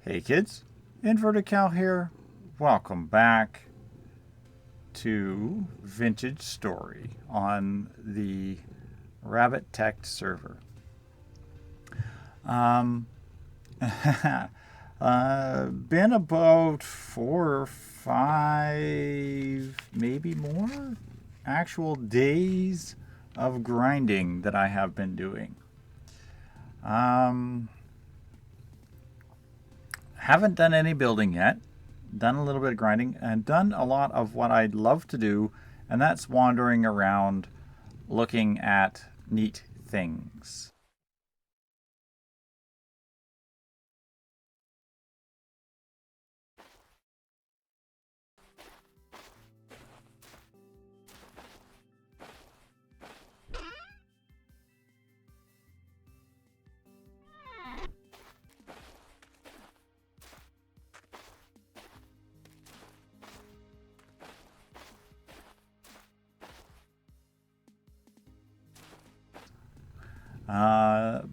Hey kids, Inverted Cow here. Welcome back to Vintage Story on the Rabbit Tech server. Um, been about 4 or 5, maybe more, actual days of grinding that I have been doing. Haven't done any building yet. Done a little bit of grinding and done a lot of what I'd love to do, and that's wandering around looking at neat things.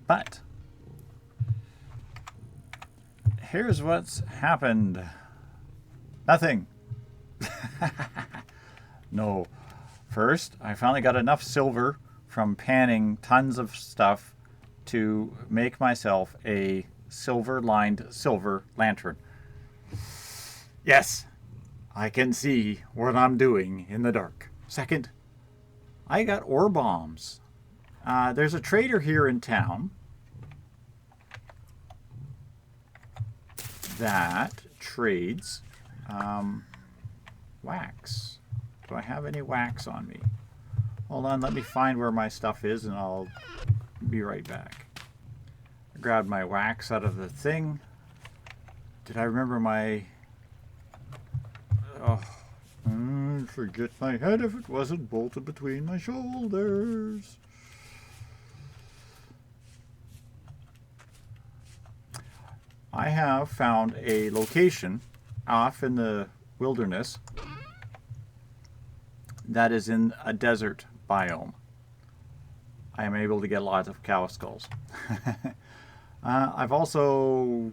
But here's what's happened. Nothing. No. First, I finally got enough silver from panning tons of stuff to make myself a silver-lined silver lantern. Yes, I can see what I'm doing in the dark. Second, I got ore bombs. There's a trader here in town that trades wax. Do I have any wax on me? Hold on, let me find where my stuff is and I'll be right back. I grabbed my wax out of the thing. Did I remember my... Oh, forget my head if it wasn't bolted between my shoulders. I have found a location off in the wilderness that is in a desert biome. I am able to get lots of cow skulls. I've also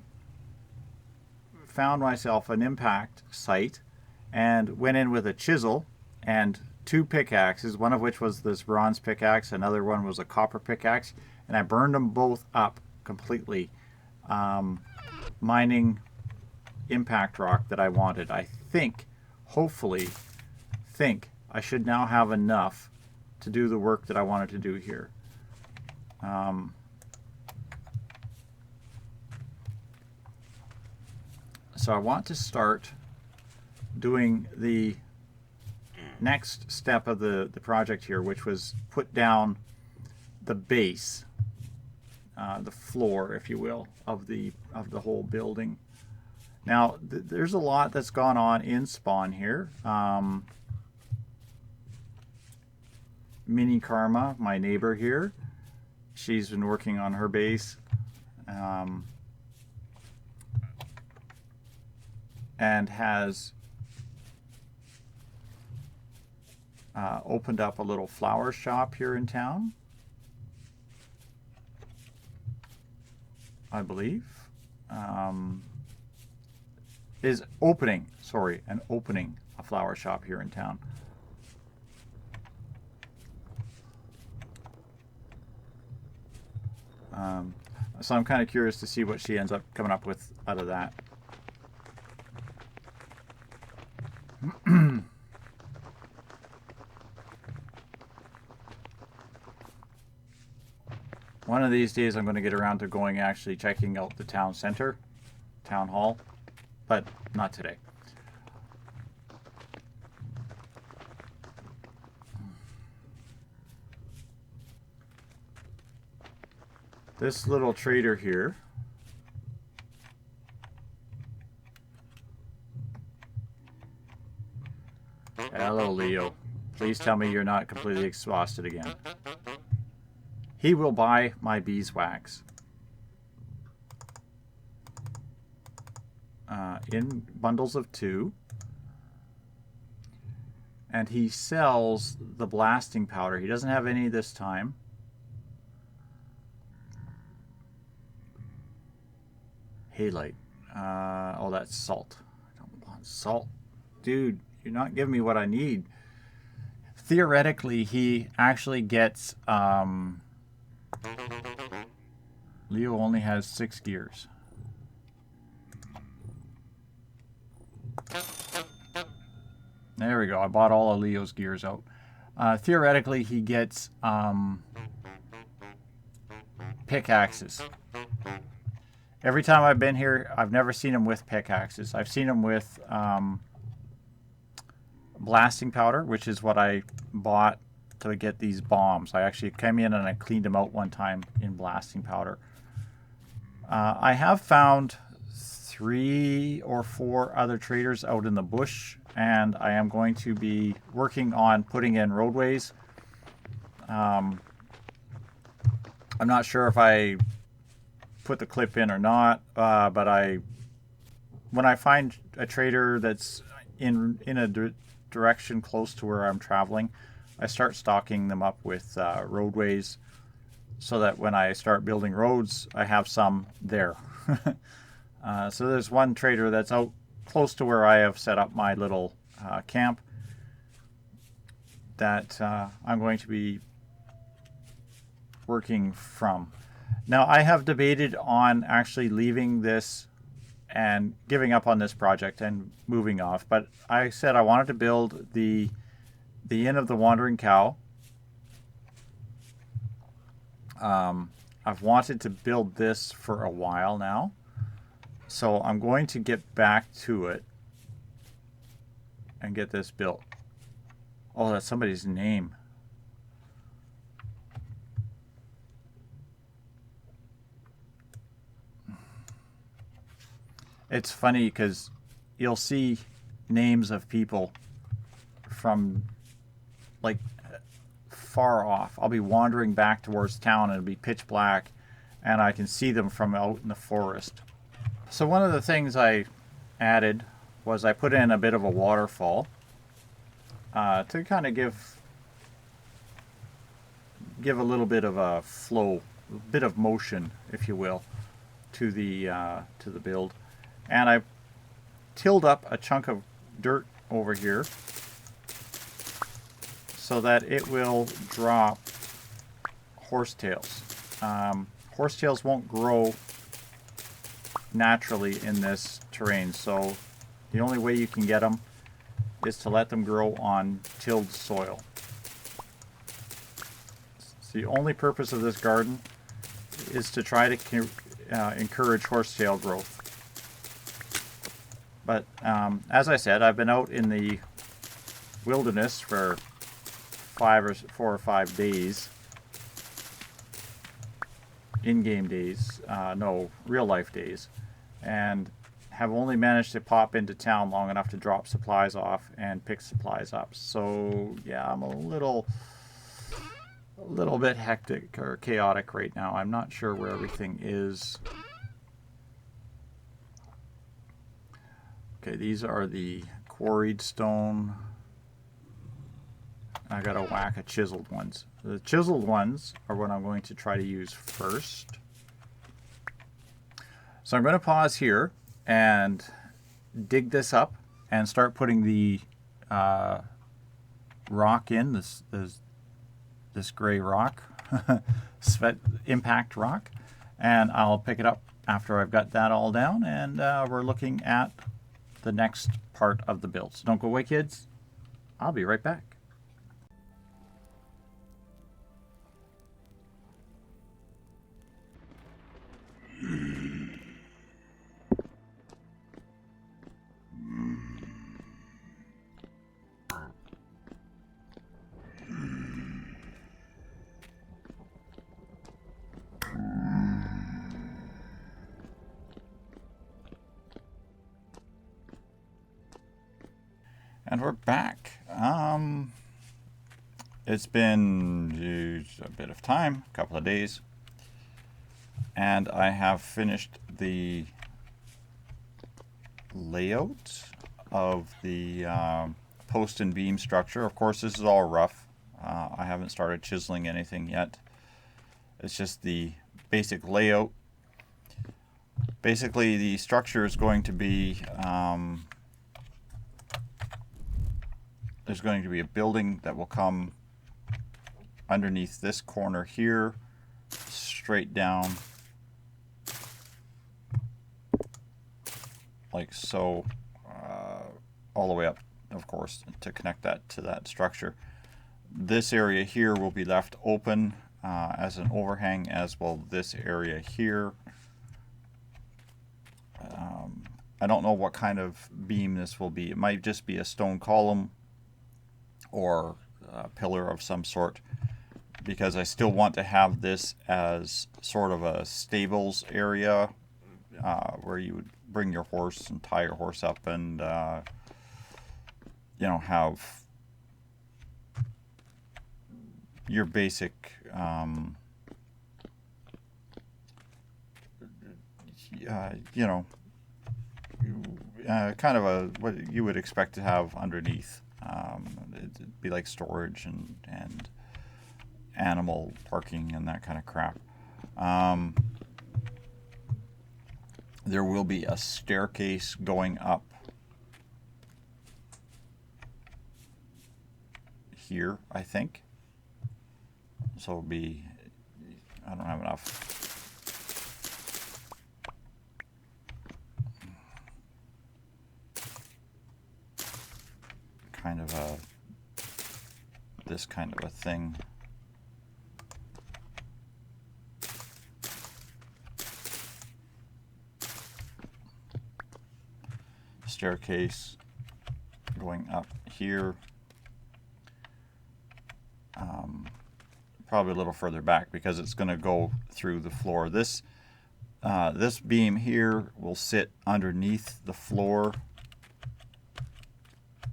found myself an impact site and went in with a chisel and 2 pickaxes, one of which was this bronze pickaxe, another one was a copper pickaxe, and I burned them both up completely. Mining impact rock that I wanted. I hopefully I should now have enough to do the work that I wanted to do here. So I want to start doing the next step of the project here, which was put down the base, the floor, if you will, of the whole building. Now, there's a lot that's gone on in spawn here. Mini Karma, my neighbor here, she's been working on her base, and has opened up a little flower shop here in town, I believe. Is opening, sorry, opening a flower shop here in town. So I'm kind of curious to see what she ends up coming up with out of that. One of these days I'm going to get around to going actually checking out the town center, town hall, but not today. This little trader here hello, Leo. Please tell me you're not completely exhausted again. He will buy my beeswax in bundles of 2. And he sells the blasting powder. He doesn't have any this time. Halite. Oh, that's salt. I don't want salt. Dude, you're not giving me what I need. Theoretically, he actually gets... Leo only has 6 gears. There we go. I bought all of Leo's gears out. Theoretically, he gets pickaxes. Every time I've been here, I've never seen him with pickaxes. I've seen him with blasting powder, which is what I bought to get these bombs. I actually came in and I cleaned them out one time in blasting powder. I have found 3 or 4 other traders out in the bush, and I am going to be working on putting in roadways. I'm not sure if I put the clip in or not, but when I find a trader that's in a direction close to where I'm traveling, I start stocking them up with roadways, so that when I start building roads, I have some there. So there's one trader that's out close to where I have set up my little camp that I'm going to be working from. Now, I have debated on actually leaving this and giving up on this project and moving off, but I said I wanted to build the Inn of the Wandering Cow. I've wanted to build this for a while now, so I'm going to get back to it and get this built. Oh, that's somebody's name. It's funny because you'll see names of people from like far off. I'll be wandering back towards town and it'll be pitch black and I can see them from out in the forest. So one of the things I added was I put in a bit of a waterfall to kind of give a little bit of a flow, a bit of motion, if you will, to the build. And I tilled up a chunk of dirt over here so that it will drop horsetails. Horsetails won't grow naturally in this terrain, so the only way you can get them is to let them grow on tilled soil. So the only purpose of this garden is to try to encourage horsetail growth. But as I said, I've been out in the wilderness for 4 or 5 days. In-game days, no, real-life days. And have only managed to pop into town long enough to drop supplies off and pick supplies up. So, yeah, I'm a little bit hectic or chaotic right now. I'm not sure where everything is. Okay, these are the quarried stone. I gotta whack a chiseled ones. The chiseled ones are what I'm going to try to use first. So I'm going to pause here and dig this up and start putting the rock in, this gray rock, impact rock, and I'll pick it up after I've got that all down, and we're looking at the next part of the build. So don't go away, kids. I'll be right back. And we're back. It's been a bit of time, a couple of days, and I have finished the layout of the post and beam structure. Of course, this is all rough. I haven't started chiseling anything yet. It's just the basic layout. Basically, the structure is going to be, there's going to be a building that will come underneath this corner here, straight down, like so, all the way up, of course, to connect that to that structure. This area here will be left open as an overhang, as will this area here. I don't know what kind of beam this will be. It might just be a stone column or a pillar of some sort, because I still want to have this as sort of a stables area where you would bring your horse and tie your horse up and you know, have your basic you know, kind of a what you would expect to have underneath. It'd be like storage and animal parking and that kind of crap. There will be a staircase going up here, I think. So it'll be, I don't have enough. Kind of a, this kind of a thing. Staircase going up here. Probably a little further back because it's going to go through the floor. This beam here will sit underneath the floor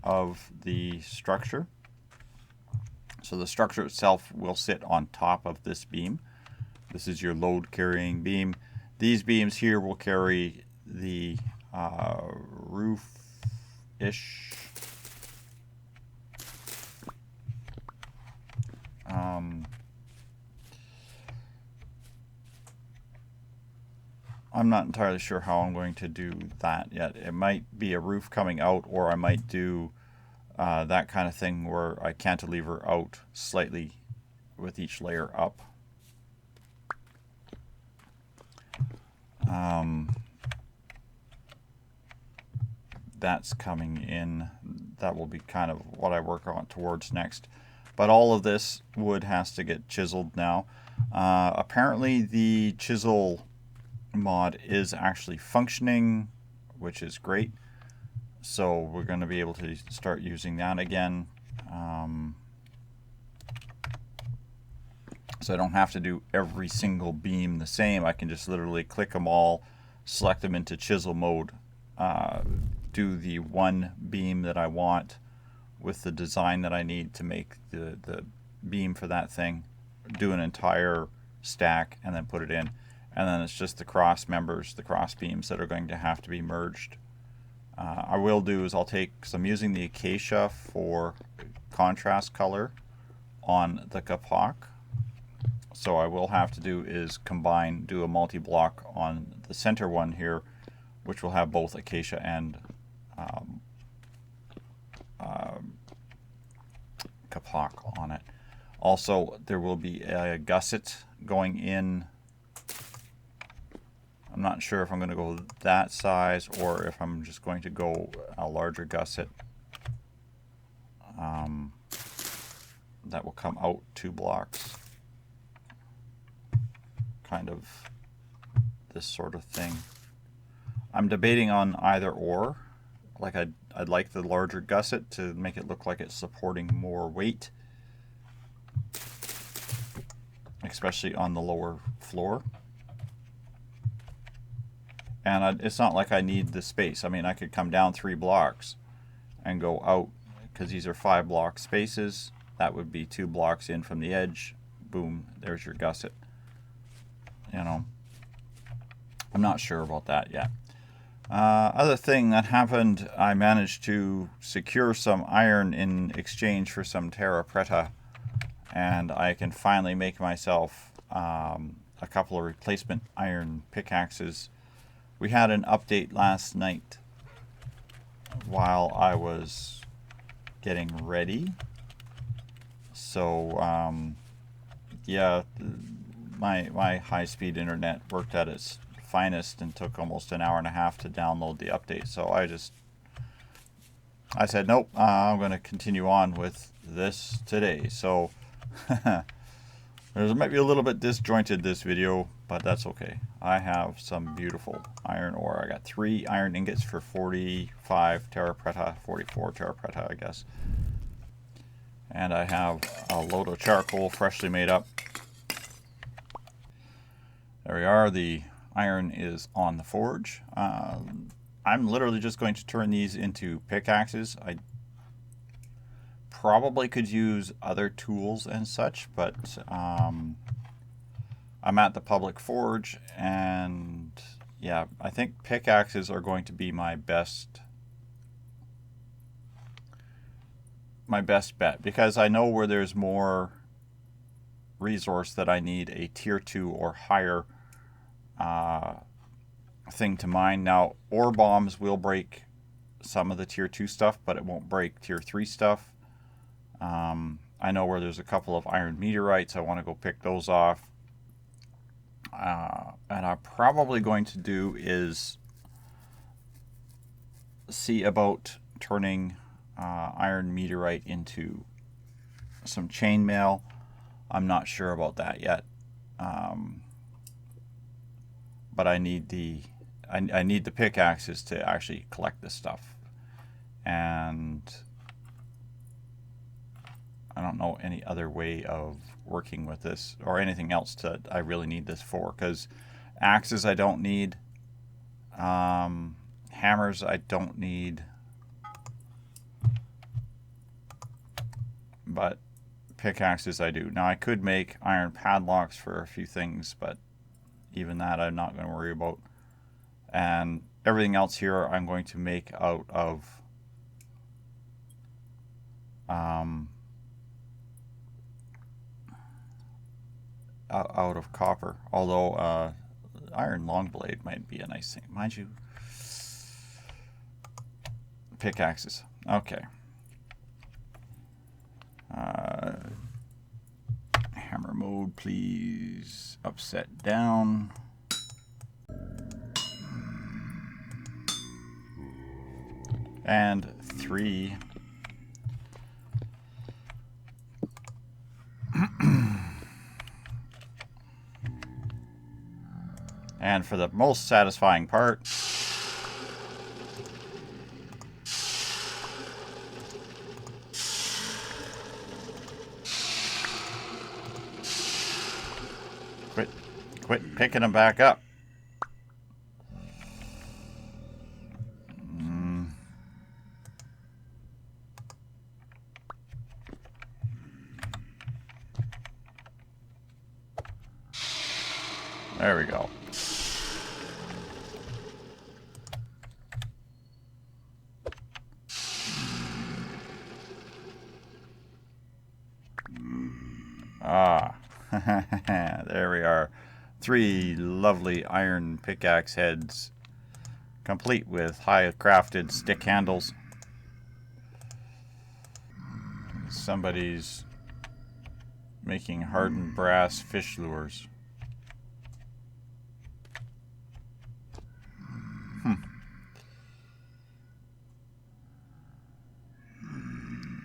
of the structure. So the structure itself will sit on top of this beam. This is your load carrying beam. These beams here will carry the roof-ish I'm not entirely sure how I'm going to do that yet. It might be a roof coming out, or I might do that kind of thing where I cantilever out slightly with each layer up. That's coming in. That will be kind of what I work on towards next. But all of this wood has to get chiseled now. Apparently the chisel mod is actually functioning, which is great. So we're going to be able to start using that again. So I don't have to do every single beam the same. I can just literally click them all, select them into chisel mode, do the one beam that I want with the design that I need to make the beam for that thing, do an entire stack and then put it in. And then it's just the cross members, the cross beams that are going to have to be merged. I will do is I'll take, because I'm using the acacia for contrast color on the kapok. So I will have to do is do a multi-block on the center one here, which will have both acacia and kapok on it. Also, there will be a gusset going in. I'm not sure if I'm going to go that size or if I'm just going to go a larger gusset. That will come out 2 blocks. Kind of this sort of thing. I'm debating on either or. Like I'd like the larger gusset to make it look like it's supporting more weight, especially on the lower floor. And it's not like I need the space. I mean, I could come down 3 blocks and go out, because these are 5 block spaces. That would be 2 blocks in from the edge. Boom, there's your gusset. You know, I'm not sure about that yet. Other thing that happened, I managed to secure some iron in exchange for some terra preta, and I can finally make myself a couple of replacement iron pickaxes. We had an update last night while I was getting ready. So, yeah, my high-speed internet worked at its finest and took almost an hour and a half to download the update. So I said, nope, I'm going to continue on with this today. So there's might be a little bit disjointed this video, but that's okay. I have some beautiful iron ore. I got 3 iron ingots for 45 terrapreta, 44 terrapreta, I guess. And I have a load of charcoal freshly made up. There we are. The iron is on the forge. I'm literally just going to turn these into pickaxes. I probably could use other tools and such, but I'm at the public forge, and yeah, I think pickaxes are going to be my best bet, because I know where there's more resource that I need a tier 2 or higher thing to mine. Now, ore bombs will break some of the tier 2 stuff, but it won't break tier 3 stuff. I know where there's a couple of iron meteorites. I want to go pick those off. And I'm probably going to do is see about turning iron meteorite into some chainmail. I'm not sure about that yet. But I need the pickaxes to actually collect this stuff. And I don't know any other way of working with this or anything else that I really need this for, because axes I don't need, hammers I don't need, but pickaxes I do. Now I could make iron padlocks for a few things, but even that I'm not going to worry about. And everything else here I'm going to make out of copper. Although iron long blade might be a nice thing, mind you. Pickaxes. Okay. Hammer mode, please. Upset down. And 3. And for the most satisfying part, quit picking them back up. There we go. There we are. 3 lovely iron pickaxe heads, complete with high crafted stick handles. Somebody's making hardened brass fish lures.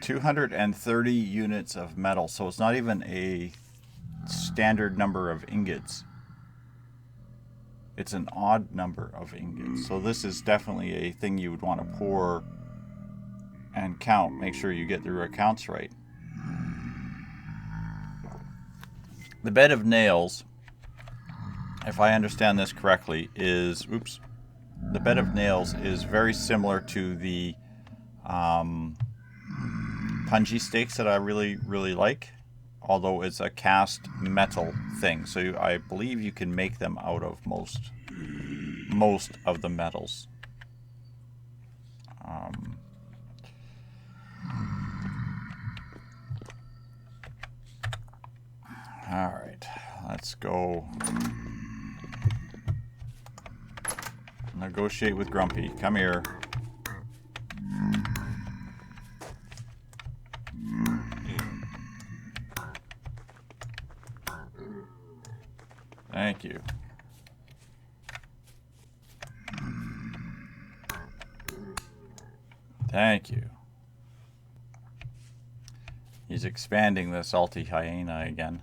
230 units of metal, so it's not even a standard number of ingots. It's an odd number of ingots. So this is definitely a thing you would want to pour and count. Make sure you get your accounts right. The bed of nails, if I understand this correctly, is the bed of nails is very similar to the punji stakes that I really like, although it's a cast metal thing, so I believe you can make them out of most of the metals. Alright, let's go. Negotiate with Grumpy. Come here. Thank you. Thank you. He's expanding the salty hyena again.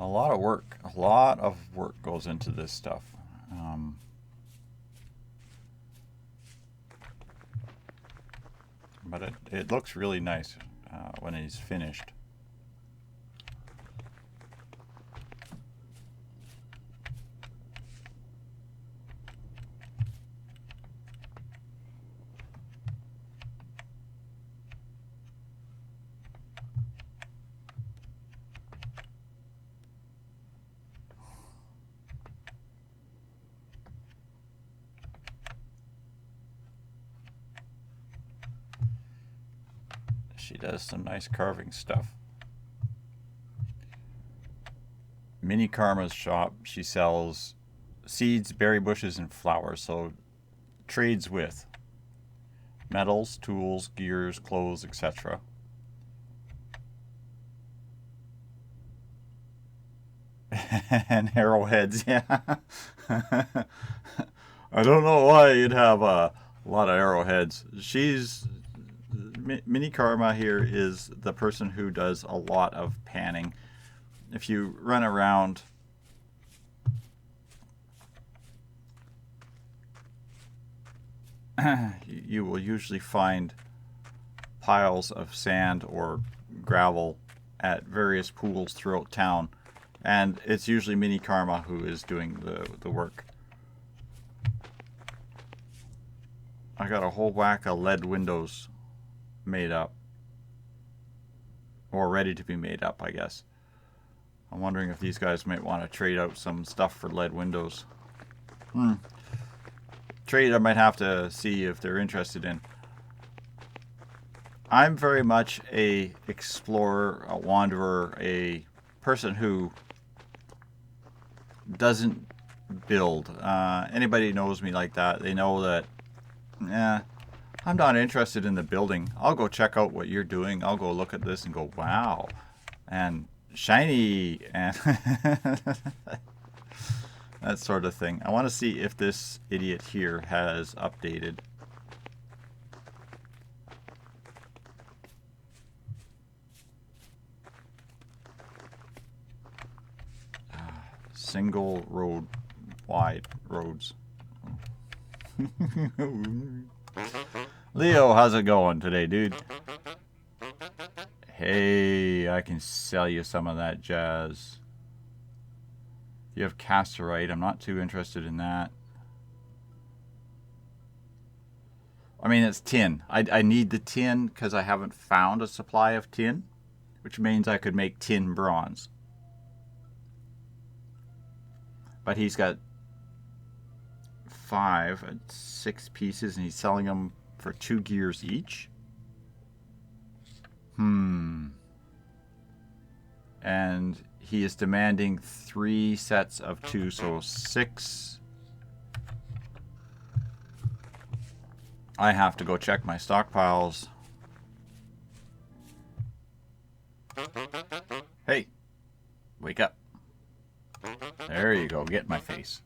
A lot of work. A lot of work goes into this stuff. But it looks really nice when he's finished. She does some nice carving stuff. Mini Karma's shop, she sells seeds, berry bushes, and flowers. So trades with metals, tools, gears, clothes, etc. And arrowheads, yeah. I don't know why you'd have a lot of arrowheads. Mini Karma here is the person who does a lot of panning. If you run around you will usually find piles of sand or gravel at various pools throughout town, and it's usually Mini Karma who is doing the work. I got a whole whack of lead windows made up, or ready to be made up, I guess. I'm wondering if these guys might want to trade out some stuff for lead windows. Trade I might have to see if they're interested in. I'm very much a explorer, a wanderer, a person who doesn't build. Anybody knows me like that, they know that I'm not interested in the building. I'll go check out what you're doing. I'll go look at this and go, wow. And shiny. And that sort of thing. I want to see if this idiot here has updated. Single road wide roads. Leo, how's it going today, dude? Hey, I can sell you some of that jazz. You have casterite. I'm not too interested in that. I mean, it's tin. I need the tin because I haven't found a supply of tin, which means I could make tin bronze. But he's got 5 and 6 pieces, and he's selling them for 2 gears each. And he is demanding 3 sets of 2, so 6. I have to go check my stockpiles. Hey, wake up. There you go, get in my face.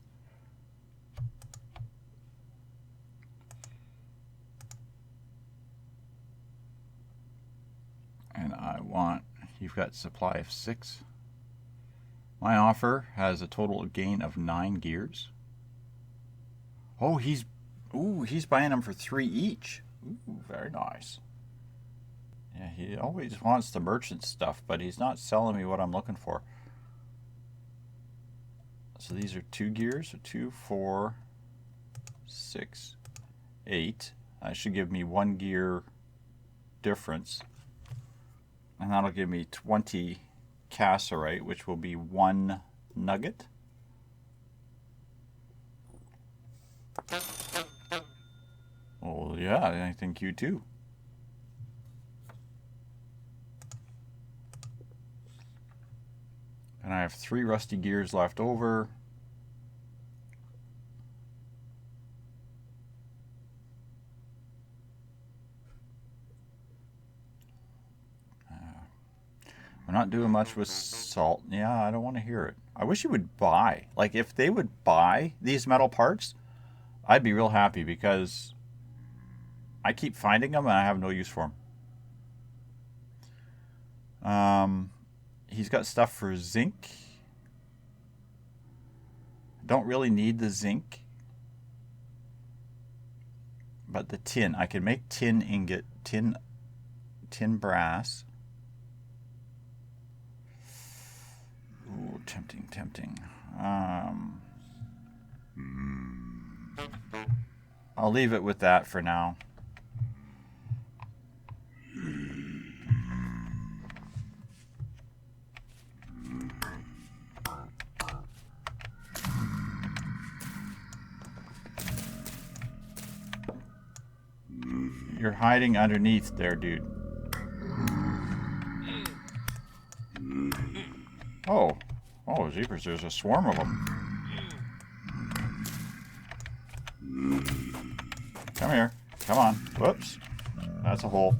And I want, you've got supply of 6. My offer has a total gain of 9 gears. Oh, he's buying them for 3 each. Ooh, very nice. Yeah, he always wants the merchant stuff, but he's not selling me what I'm looking for. So these are 2 gears, so 2, 4, 6, 8. That should give me 1 gear difference. And that'll give me 20 cassiterite, which will be 1 nugget. Oh yeah, I think you too. And I have 3 rusty gears left over. We're not doing much with salt. Yeah, I don't want to hear it. I wish you would buy. Like, if they would buy these metal parts, I'd be real happy, because I keep finding them and I have no use for them. He's got stuff for zinc. Don't really need the zinc. But the tin, I can make tin ingot, tin brass. Ooh, tempting. I'll leave it with that for now. You're hiding underneath there, dude. Oh, jeepers, there's a swarm of them. Come here. Come on. Whoops. That's a hole.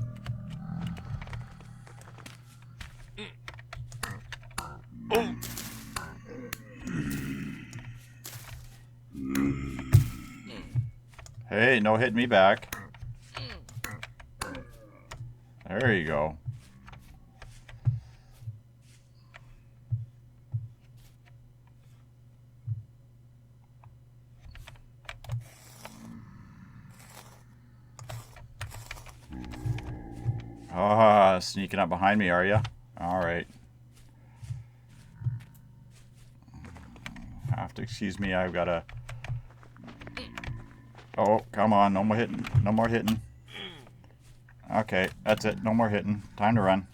Hey, no hitting me back. There you go. Sneaking up behind me, are you? All right. Have to excuse me. I've got to. Oh, come on! No more hitting. No more hitting. Okay, that's it. No more hitting. Time to run.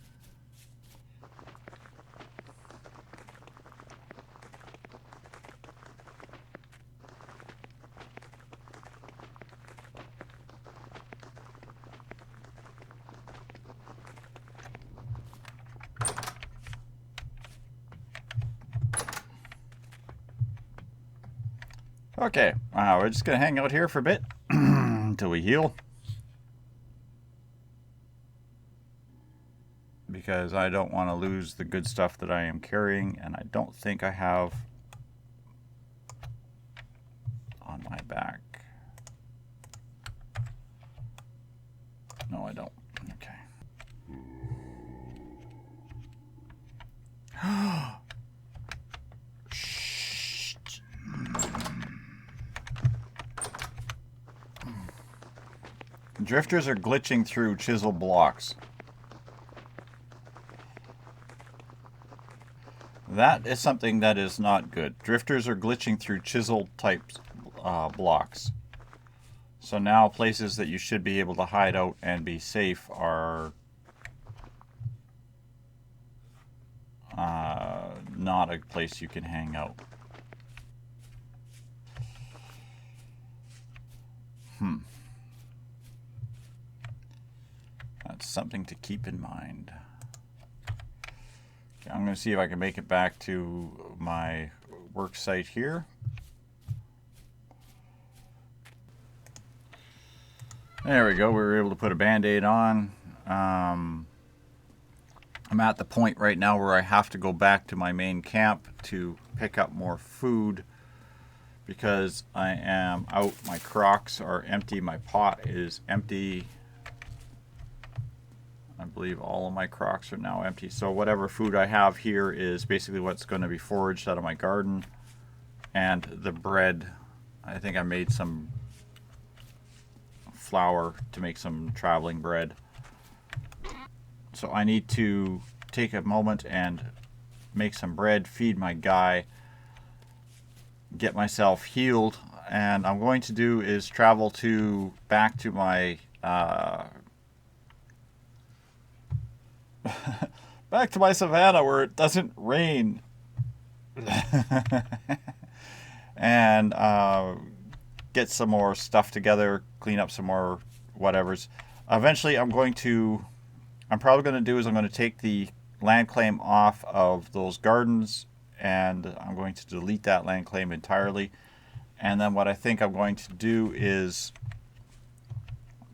Okay, we're just going to hang out here for a bit until we heal. Because I don't want to lose the good stuff that I am carrying, and I don't think I have on my back. No, I don't. Okay. Drifters are glitching through chisel blocks. That is something that is not good. Drifters are glitching through chisel type blocks. So now places that you should be able to hide out and be safe are not a place you can hang out. That's something to keep in mind. Okay, I'm going to see if I can make it back to my work site here. There we go. We were able to put a band-aid on. I'm at the point right now where I have to go back to my main camp to pick up more food because I am out. My crocks are empty. My pot is empty. I believe all of my crocks are now empty. So whatever food I have here is basically what's going to be foraged out of my garden. And the bread, I think I made some flour to make some traveling bread. So I need to take a moment and make some bread, feed my guy, get myself healed. And I'm going to do is travel back to my back to my savannah where it doesn't rain. And get some more stuff together, clean up some more whatevers. Eventually I'm probably going to do is I'm going to take the land claim off of those gardens and I'm going to delete that land claim entirely. And then what I think I'm going to do is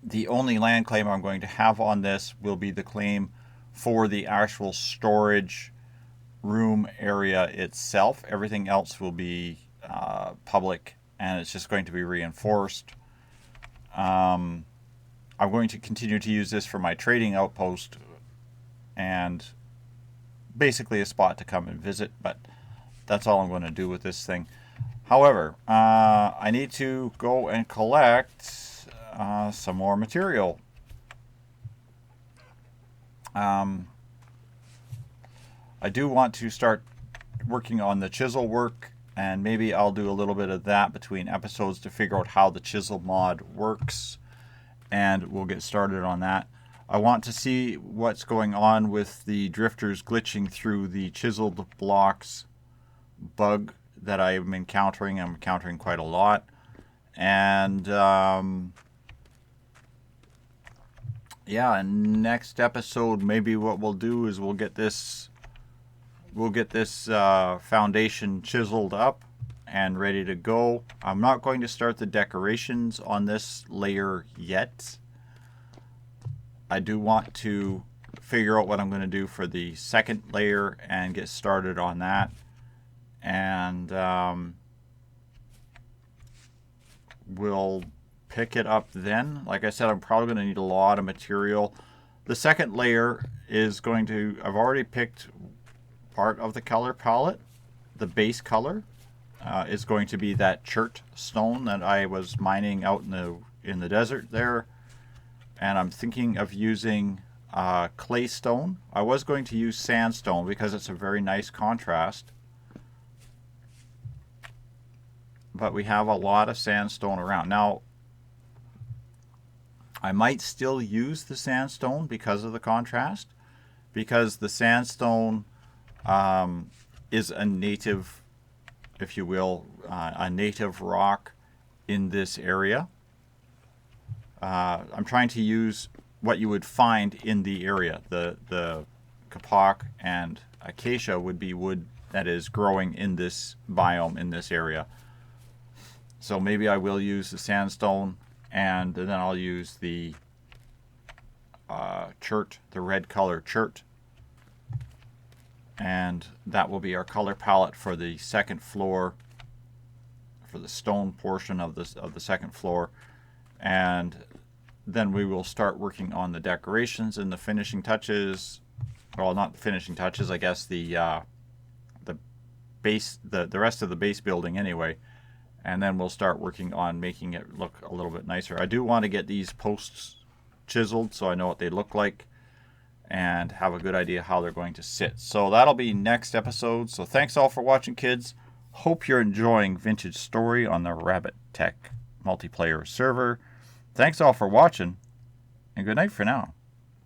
the only land claim I'm going to have on this will be the claim for the actual storage room area itself. Everything else will be public, and it's just going to be reinforced. I'm going to continue to use this for my trading outpost and basically a spot to come and visit, but that's all I'm going to do with this thing. However, I need to go and collect some more material. I do want to start working on the chisel work, and maybe I'll do a little bit of that between episodes to figure out how the chisel mod works, and we'll get started on that. I want to see what's going on with the drifters glitching through the chiseled blocks bug that I'm encountering. I'm encountering quite a lot. And yeah, next episode, maybe what we'll do is we'll get this foundation chiseled up and ready to go. I'm not going to start the decorations on this layer yet. I do want to figure out what I'm going to do for the second layer and get started on that. And we'll pick it up then. Like I said, I'm probably going to need a lot of material. The second layer is going to, I've already picked part of the color palette. The base color is going to be that chert stone that I was mining out in the desert there. And I'm thinking of using clay stone. I was going to use sandstone because it's a very nice contrast. But we have a lot of sandstone around. Now, I might still use the sandstone because of the contrast. Because the sandstone is a native, if you will, a native rock in this area. I'm trying to use what you would find in the area. The kapok and acacia would be wood that is growing in this biome, in this area. So maybe I will use the sandstone, and then I'll use the chert, the red color chert. And that will be our color palette for the second floor, for the stone portion of the second floor. And then we will start working on the decorations and the finishing touches. Well, not the finishing touches, I guess the base, the rest of the base building anyway. And then we'll start working on making it look a little bit nicer. I do want to get these posts chiseled so I know what they look like and have a good idea how they're going to sit. So that'll be next episode. So thanks all for watching, kids. Hope you're enjoying Vintage Story on the Rabbit Tech multiplayer server. Thanks all for watching, and good night for now.